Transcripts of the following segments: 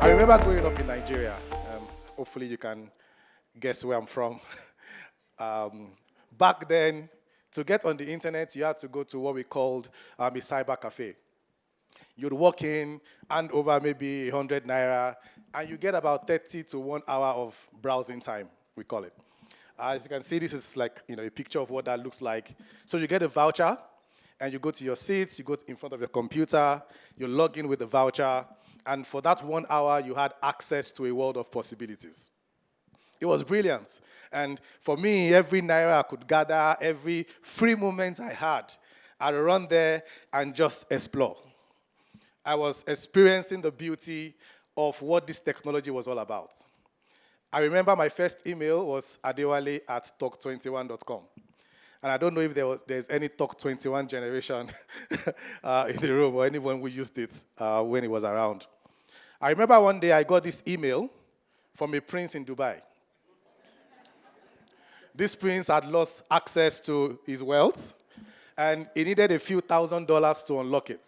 I remember growing up in Nigeria. Hopefully you can guess where I'm from. Back then, to get on the internet, you had to go to what we called a cyber cafe. You'd walk in, hand over maybe 100 naira, and you get about 30 to 1 hour of browsing time, we call it. As you can see, this is like a picture of what that looks like. So you get a voucher, and you go to your seats, you go in front of your computer, you log in with the voucher, and for that 1 hour, you had access to a world of possibilities. It was brilliant. And for me, every naira I could gather, every free moment I had, I'd run there and just explore. I was experiencing the beauty of what this technology was all about. I remember my first email was adewale@talk21.com. And I don't know if there's any Talk 21 generation in the room or anyone who used it when it was around. I remember one day I got this email from a prince in Dubai. This prince had lost access to his wealth, and he needed a few $1,000s to unlock it.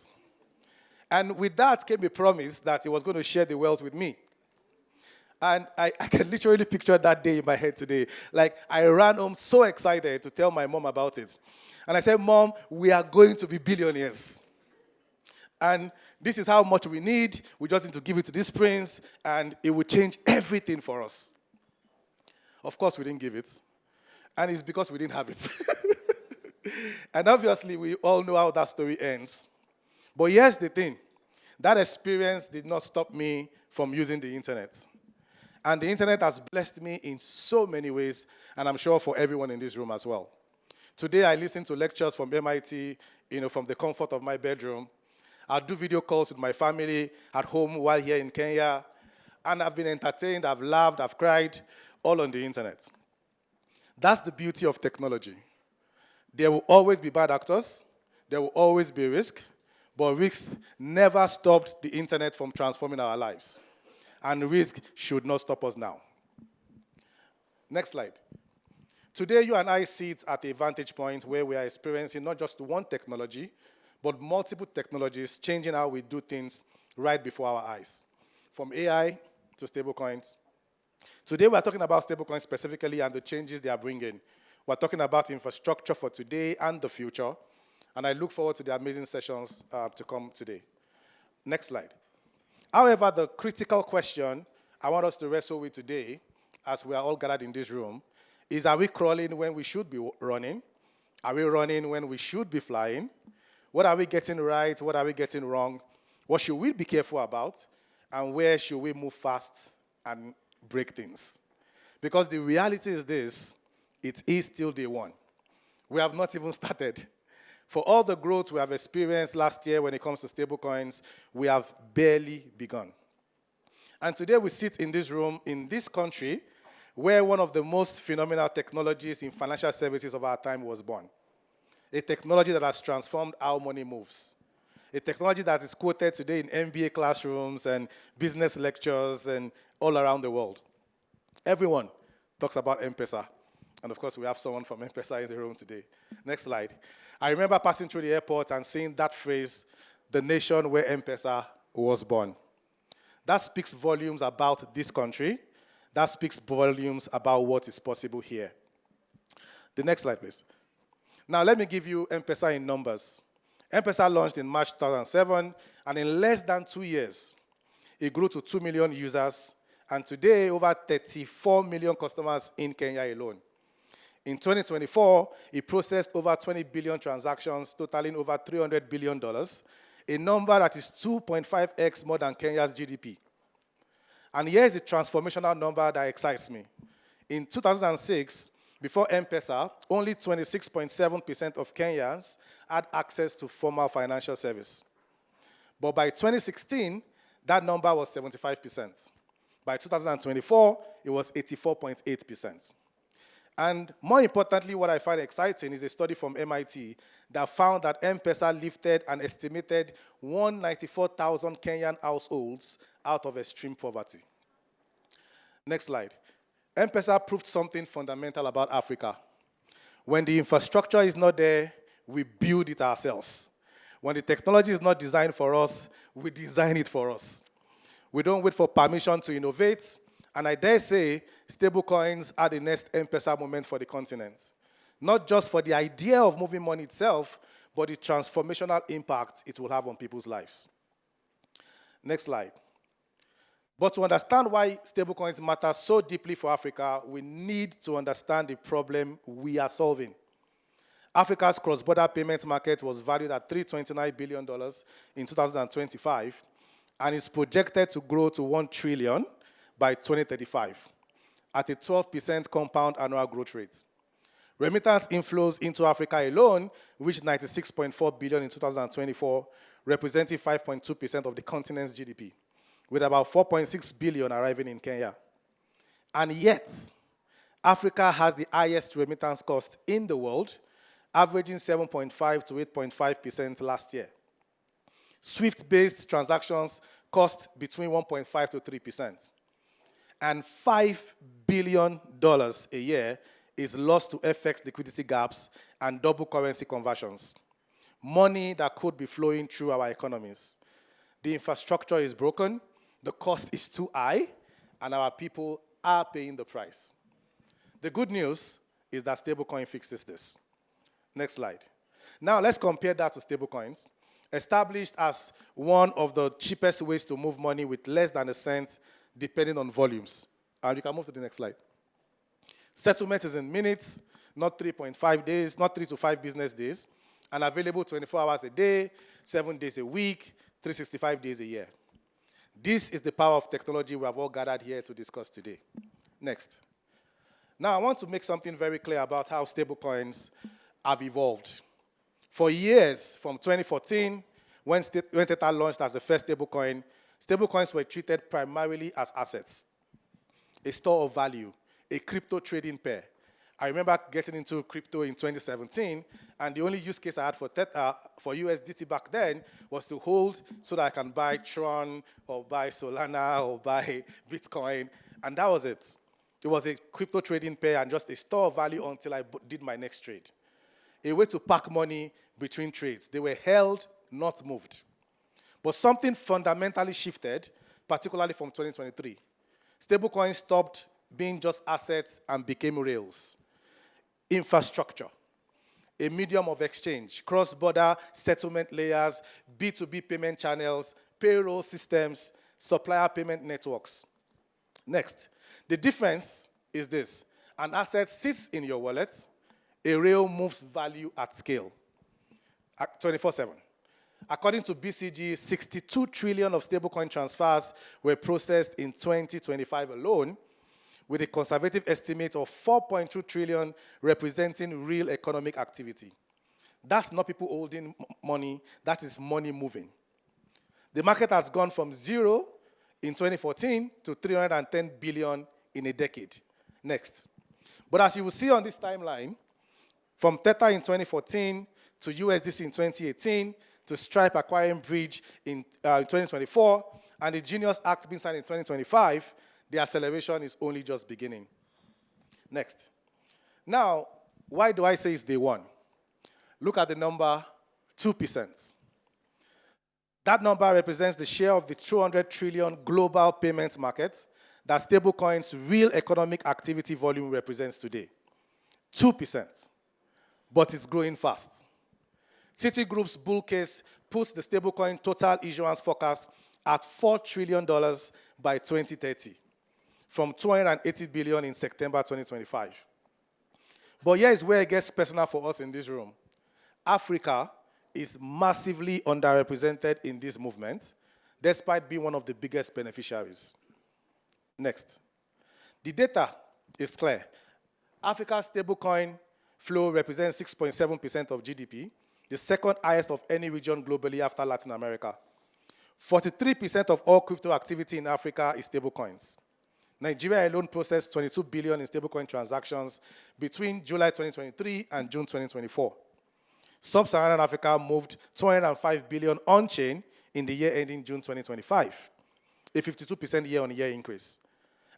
And with that came a promise that he was going to share the wealth with me. And I can literally picture that day in my head today. Like, I ran home so excited to tell my mom about it. And I said, Mom, we are going to be billionaires. And this is how much we need. We just need to give it to this prince, and it will change everything for us. Of course, we didn't give it. And it's because we didn't have it. And obviously, we all know how that story ends. But here's the thing. That experience did not stop me from using the internet. And the internet has blessed me in so many ways, and I'm sure for everyone in this room as well. Today, I listen to lectures from MIT, from the comfort of my bedroom. I do video calls with my family at home while here in Kenya. And I've been entertained, I've laughed, I've cried, all on the internet. That's the beauty of technology. There will always be bad actors. There will always be risk. But risk never stopped the internet from transforming our lives. And risk should not stop us now. Next slide. Today, you and I sit at a vantage point where we are experiencing not just one technology, but multiple technologies changing how we do things right before our eyes. From AI to stablecoins. Today, we're talking about stablecoins specifically and the changes they are bringing. We're talking about infrastructure for today and the future. And I look forward to the amazing sessions to come today. Next slide. However, the critical question I want us to wrestle with today, as we are all gathered in this room, is, are we crawling when we should be running? Are we running when we should be flying? What are we getting right? What are we getting wrong? What should we be careful about? And where should we move fast and break things? Because the reality is this, it is still day one. We have not even started. For all the growth we have experienced last year when it comes to stablecoins, we have barely begun. And today we sit in this room, in this country, where one of the most phenomenal technologies in financial services of our time was born. A technology that has transformed how money moves. A technology that is quoted today in MBA classrooms and business lectures and all around the world. Everyone talks about M-Pesa. And of course, we have someone from M-Pesa in the room today. Next slide. I remember passing through the airport and seeing that phrase, the nation where M-Pesa was born. That speaks volumes about this country. That speaks volumes about what is possible here. The next slide, please. Now, let me give you M-Pesa in numbers. M-Pesa launched in March 2007, and in less than 2 years, it grew to 2 million users, and today, over 34 million customers in Kenya alone. In 2024, it processed over 20 billion transactions, totaling over $300 billion, a number that is 2.5x more than Kenya's GDP. And here's the transformational number that excites me. In 2006, before M-Pesa, only 26.7% of Kenyans had access to formal financial service. But by 2016, that number was 75%. By 2024, it was 84.8%. And more importantly, what I find exciting is a study from MIT that found that M-Pesa lifted an estimated 194,000 Kenyan households out of extreme poverty. Next slide. M-Pesa proved something fundamental about Africa. When the infrastructure is not there, we build it ourselves. When the technology is not designed for us, we design it for us. We don't wait for permission to innovate. And I dare say, stablecoins are the next M-Pesa moment for the continent. Not just for the idea of moving money itself, but the transformational impact it will have on people's lives. Next slide. But to understand why stablecoins matter so deeply for Africa, we need to understand the problem we are solving. Africa's cross-border payment market was valued at $329 billion in 2025, and is projected to grow to $1 trillion by 2035 at a 12% compound annual growth rate. Remittance inflows into Africa alone reached $96.4 billion in 2024, representing 5.2% of the continent's GDP, with about $4.6 billion arriving in Kenya. And yet, Africa has the highest remittance cost in the world, averaging 7.5 to 8.5% last year. SWIFT-based transactions cost between 1.5 to 3%. And $5 billion a year is lost to FX liquidity gaps and double currency conversions. Money that could be flowing through our economies. The infrastructure is broken, the cost is too high, and our people are paying the price. The good news is that stablecoin fixes this. Next slide. Now let's compare that to stablecoins, established as one of the cheapest ways to move money with less than a cent, depending on volumes. And you can move to the next slide. Settlement is in minutes, not 3.5 days, not 3 to 5 business days, and available 24 hours a day, 7 days a week, 365 days a year. This is the power of technology we have all gathered here to discuss today. Next. Now, I want to make something very clear about how stablecoins have evolved. For years, from 2014, when Tether launched as the first stablecoin, stablecoins were treated primarily as assets, a store of value, a crypto trading pair. I remember getting into crypto in 2017, and the only use case I had for USDT back then was to hold so that I can buy Tron, or buy Solana, or buy Bitcoin, and that was it. It was a crypto trading pair and just a store of value until I did my next trade. A way to pack money between trades. They were held, not moved. But something fundamentally shifted, particularly from 2023. Stablecoins stopped being just assets and became rails. Infrastructure, a medium of exchange, cross-border settlement layers, B2B payment channels, payroll systems, supplier payment networks. Next, the difference is this. An asset sits in your wallet, a rail moves value at scale, 24/7. According to BCG, 62 trillion of stablecoin transfers were processed in 2025 alone, with a conservative estimate of 4.2 trillion representing real economic activity. That's not people holding money, that is money moving. The market has gone from 0 in 2014 to 310 billion in a decade. Next. But as you will see on this timeline, from Tether in 2014 to USDC in 2018 to Stripe acquiring Bridge in 2024 and the Genius Act being signed in 2025, the acceleration is only just beginning. Next. Now, why do I say it's day one? Look at the number 2%. That number represents the share of the 200 trillion global payments market that stablecoins' real economic activity volume represents today. 2%. But it's growing fast. Citigroup's bull case puts the stablecoin total issuance forecast at $4 trillion by 2030, from 280 billion in September 2025. But here is where it gets personal for us in this room. Africa is massively underrepresented in this movement, despite being one of the biggest beneficiaries. Next. The data is clear. Africa's stablecoin flow represents 6.7% of GDP, the second highest of any region globally after Latin America. 43% of all crypto activity in Africa is stablecoins. Nigeria alone processed 22 billion in stablecoin transactions between July 2023 and June 2024. Sub-Saharan Africa moved 205 billion on-chain in the year ending June 2025, a 52% year-on-year increase.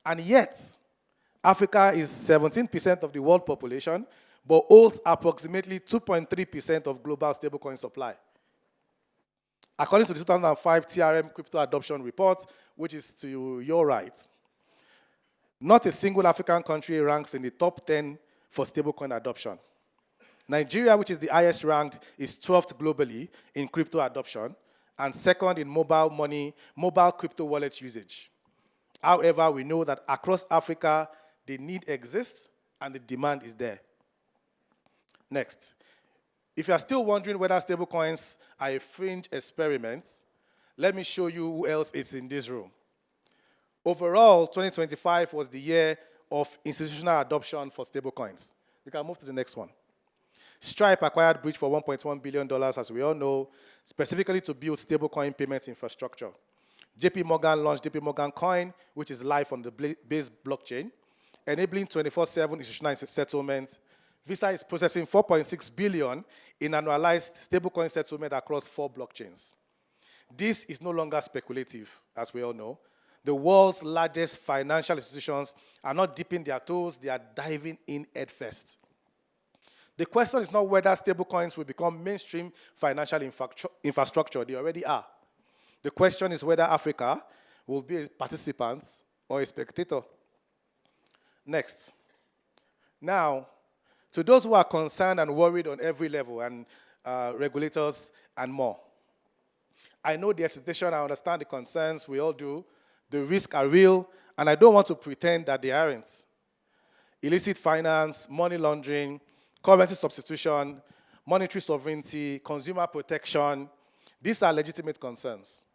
And yet, Africa is 17% of the world population, but holds approximately 2.3% of global stablecoin supply. According to the 2005 TRM Crypto Adoption Report, which is to your right, not a single African country ranks in the top 10 for stablecoin adoption. Nigeria, which is the highest ranked, is 12th globally in crypto adoption and second in mobile money, mobile crypto wallet usage. However, we know that across Africa, the need exists and the demand is there. Next. If you are still wondering whether stablecoins are a fringe experiment, let me show you who else is in this room. Overall, 2025 was the year of institutional adoption for stablecoins. We can move to the next one. Stripe acquired Bridge for $1.1 billion, as we all know, specifically to build stablecoin payment infrastructure. JP Morgan launched JP Morgan Coin, which is live on the Base blockchain, enabling 24/7 institutional settlement. Visa is processing $4.6 billion in annualized stablecoin settlement across 4 blockchains. This is no longer speculative, as we all know. The world's largest financial institutions are not dipping their toes, they are diving in head first. The question is not whether stablecoins will become mainstream financial infrastructure, they already are. The question is whether Africa will be a participant or a spectator. Next. Now, to those who are concerned and worried on every level, and regulators and more, I know the hesitation, I understand the concerns, we all do. The risks are real, and I don't want to pretend that they aren't. Illicit finance, money laundering, currency substitution, monetary sovereignty, consumer protection, these are legitimate concerns.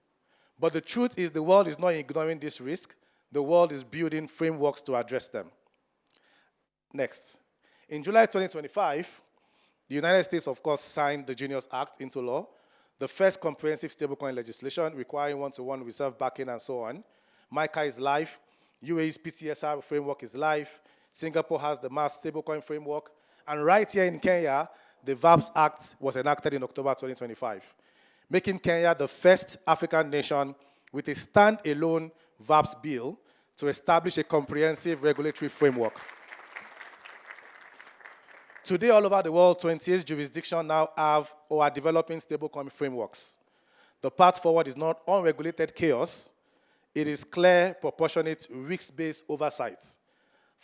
But the truth is the world is not ignoring this risk. The world is building frameworks to address them. Next. In July 2025, the United States, of course, signed the Genius Act into law, the first comprehensive stablecoin legislation requiring one-to-one reserve backing and so on. MiCA is live. UAE's PTSR framework is live. Singapore has the mass stablecoin framework. And right here in Kenya, the VAPS Act was enacted in October 2025, making Kenya the first African nation with a stand-alone VAPS bill to establish a comprehensive regulatory framework. Today, all over the world, 28 jurisdictions now have or are developing stablecoin frameworks. The path forward is not unregulated chaos. It is clear, proportionate, risk-based oversight.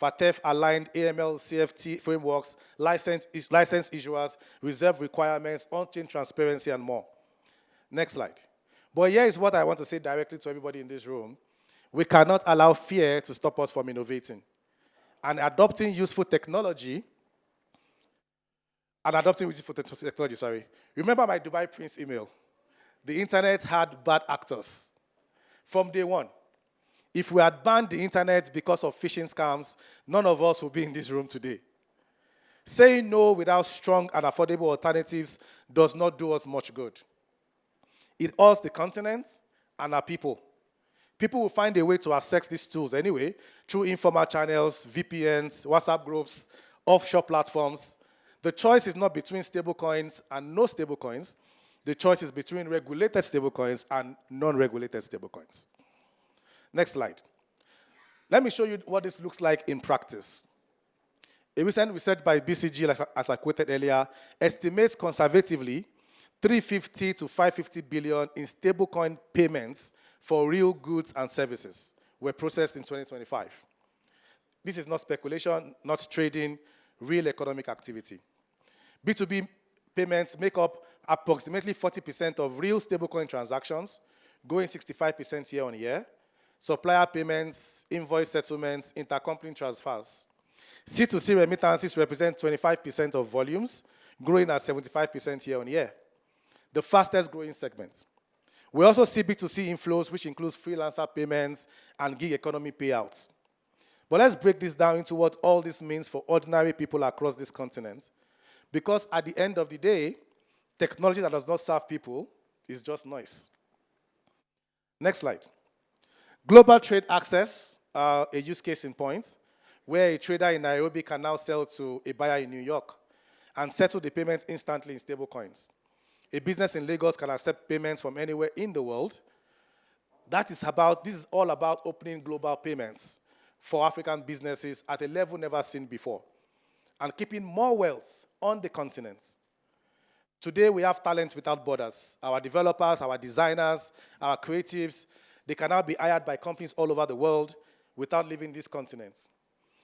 FATF-aligned AML CFT frameworks, license issuers, reserve requirements, on-chain transparency, and more. Next slide. But here is what I want to say directly to everybody in this room. We cannot allow fear to stop us from innovating. And adopting useful technology. Remember my Dubai Prince email? The internet had bad actors from day one. If we had banned the internet because of phishing scams, none of us would be in this room today. Saying no without strong and affordable alternatives does not do us much good. It hurts the continent and our people. People will find a way to access these tools anyway, through informal channels, VPNs, WhatsApp groups, offshore platforms. The choice is not between stablecoins and no stablecoins. The choice is between regulated stablecoins and non-regulated stablecoins. Next slide. Let me show you what this looks like in practice. A recent research by BCG, as I quoted earlier, estimates conservatively 350 to 550 billion in stablecoin payments for real goods and services were processed in 2025. This is not speculation, not trading, real economic activity. B2B payments make up approximately 40% of real stablecoin transactions, growing 65% year on year. Supplier payments, invoice settlements, intercompany transfers. C2C remittances represent 25% of volumes, growing at 75% year on year. The fastest growing segment. We also see B2C inflows, which includes freelancer payments and gig economy payouts. But let's break this down into what all this means for ordinary people across this continent. Because at the end of the day, technology that does not serve people is just noise. Next slide. Global trade access, a use case in point, where a trader in Nairobi can now sell to a buyer in New York and settle the payments instantly in stablecoins. A business in Lagos can accept payments from anywhere in the world. This is all about opening global payments for African businesses at a level never seen before and keeping more wealth on the continent. Today, we have talent without borders. Our developers, our designers, our creatives, they can now be hired by companies all over the world without leaving these continents.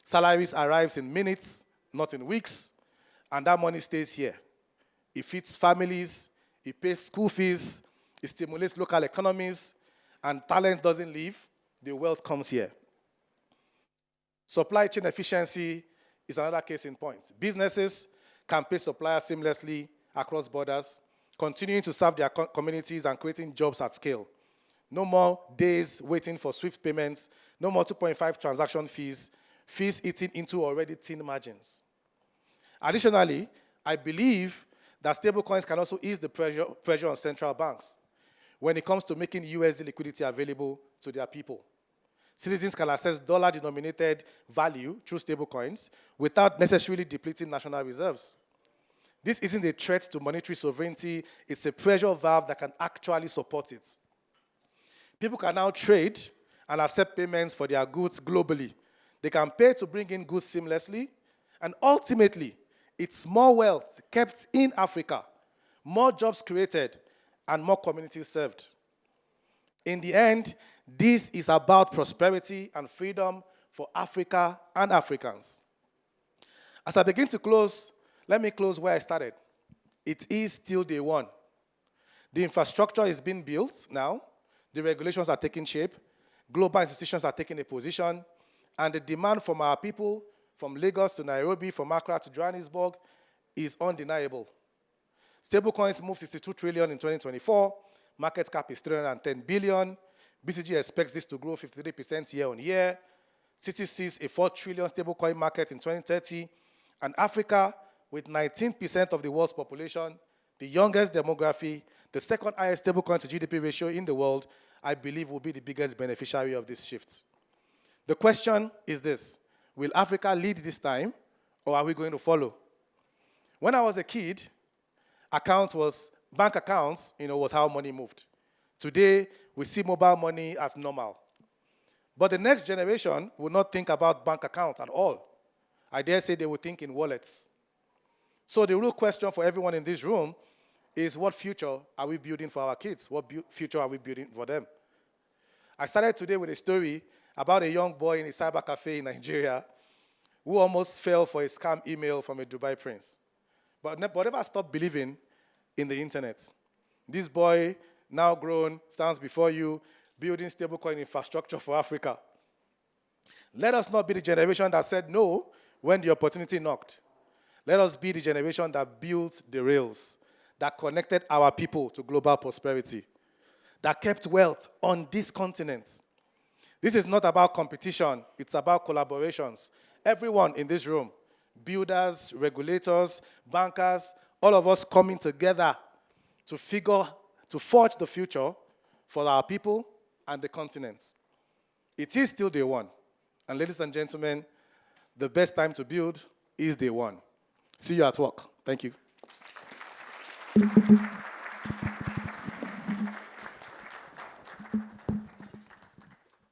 Salaries arrive in minutes, not in weeks, and that money stays here. It feeds families, it pays school fees, it stimulates local economies, and talent doesn't leave, the wealth comes here. Supply chain efficiency is another case in point. Businesses can pay suppliers seamlessly across borders, continuing to serve their communities and creating jobs at scale. No more days waiting for swift payments, no more 2.5 transaction fees eating into already thin margins. Additionally, I believe that stablecoins can also ease the pressure on central banks when it comes to making USD liquidity available to their people. Citizens can access dollar-denominated value through stablecoins without necessarily depleting national reserves. This isn't a threat to monetary sovereignty, it's a pressure valve that can actually support it. People can now trade and accept payments for their goods globally. They can pay to bring in goods seamlessly, and ultimately, it's more wealth kept in Africa, more jobs created, and more communities served. In the end, this is about prosperity and freedom for Africa and Africans. As I begin to close, let me close where I started. It is still day one. The infrastructure is being built now. The regulations are taking shape. Global institutions are taking a position. And the demand from our people, from Lagos to Nairobi, from Accra to Johannesburg, is undeniable. Stablecoins moved 62 trillion in 2024. Market cap is 310 billion. BCG expects this to grow 53% year on year. Citi sees a 4 trillion stablecoin market in 2030. And Africa, with 19% of the world's population, the youngest demography, the second highest stablecoin to GDP ratio in the world, I believe will be the biggest beneficiary of this shift. The question is this: will Africa lead this time, or are we going to follow? When I was a kid, bank accounts, was how money moved. Today, we see mobile money as normal. But the next generation will not think about bank accounts at all. I dare say they will think in wallets. So the real question for everyone in this room is, what future are we building for our kids? What future are we building for them? I started today with a story about a young boy in a cyber cafe in Nigeria who almost fell for a scam email from a Dubai prince, but never stopped believing in the internet. This boy, now grown, stands before you, building stablecoin infrastructure for Africa. Let us not be the generation that said no when the opportunity knocked. Let us be the generation that built the rails, that connected our people to global prosperity, that kept wealth on this continent. This is not about competition, it's about collaborations. Everyone in this room, builders, regulators, bankers, all of us coming together to forge the future for our people and the continent. It is still day one. And ladies and gentlemen, the best time to build is day one. See you at work. Thank you.